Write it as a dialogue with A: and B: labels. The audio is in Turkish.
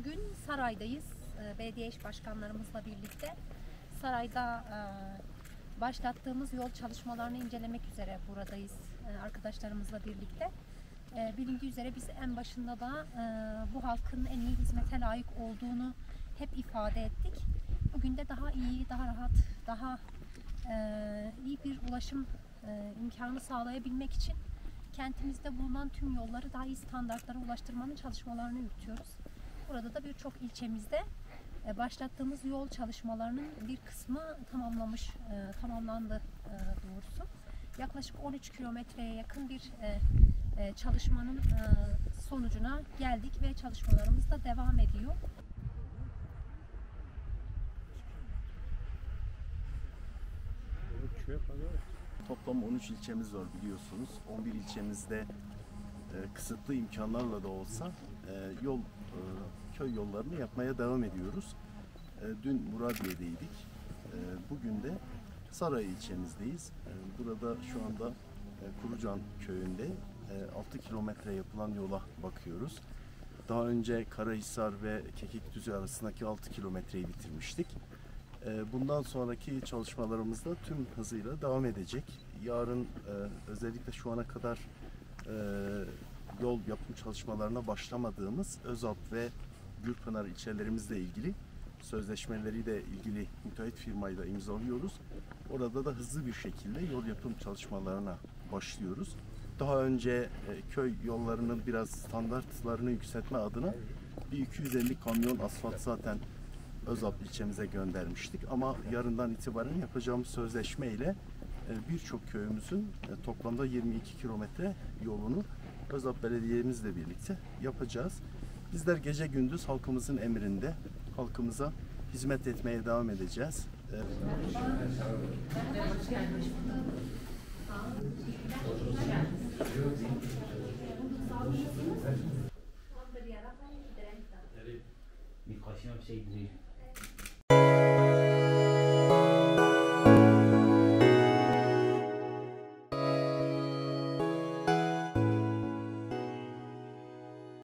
A: Bugün Saray'dayız. Belediye eş başkanlarımızla birlikte. Saray'da başlattığımız yol çalışmalarını incelemek üzere buradayız arkadaşlarımızla birlikte. Bilindiği üzere biz en başında da bu halkın en iyi hizmete layık olduğunu hep ifade ettik. Bugün de daha iyi, daha rahat, daha iyi bir ulaşım imkanı sağlayabilmek için kentimizde bulunan tüm yolları daha iyi standartlara ulaştırmanın çalışmalarını yürütüyoruz. Burada da birçok ilçemizde başlattığımız yol çalışmalarının bir kısmı tamamlandı doğrusu. Yaklaşık 13 kilometreye yakın bir çalışmanın sonucuna geldik ve çalışmalarımız da devam ediyor.
B: Toplam 13 ilçemiz var biliyorsunuz. 11 ilçemizde kısıtlı imkanlarla da olsa köy yollarını yapmaya devam ediyoruz. Dün Muradiye'deydik. Bugün de Saray ilçemizdeyiz. Burada şu anda Kurucan köyünde 6 kilometre yapılan yola bakıyoruz. Daha önce Karahisar ve Kekikdüzü arasındaki 6 kilometreyi bitirmiştik. Bundan sonraki çalışmalarımız da tüm hızıyla devam edecek. Yarın özellikle şu ana kadar yol yapım çalışmalarına başlamadığımız Özalp ve Gürpınar ilçelerimizle ilgili sözleşmeleri de ilgili müteahhit firmayla imzalıyoruz. Orada da hızlı bir şekilde yol yapım çalışmalarına başlıyoruz. Daha önce köy yollarının biraz standartlarını yükseltme adına bir 250 kamyon asfalt zaten Özalp ilçemize göndermiştik ama yarından itibaren yapacağımız sözleşme ile birçok köyümüzün toplamda 22 kilometre yolunu Özalp Belediye'mizle birlikte yapacağız. Bizler gece gündüz halkımızın emrinde, halkımıza hizmet etmeye devam edeceğiz.
C: Bir kaşıma bir şey değil.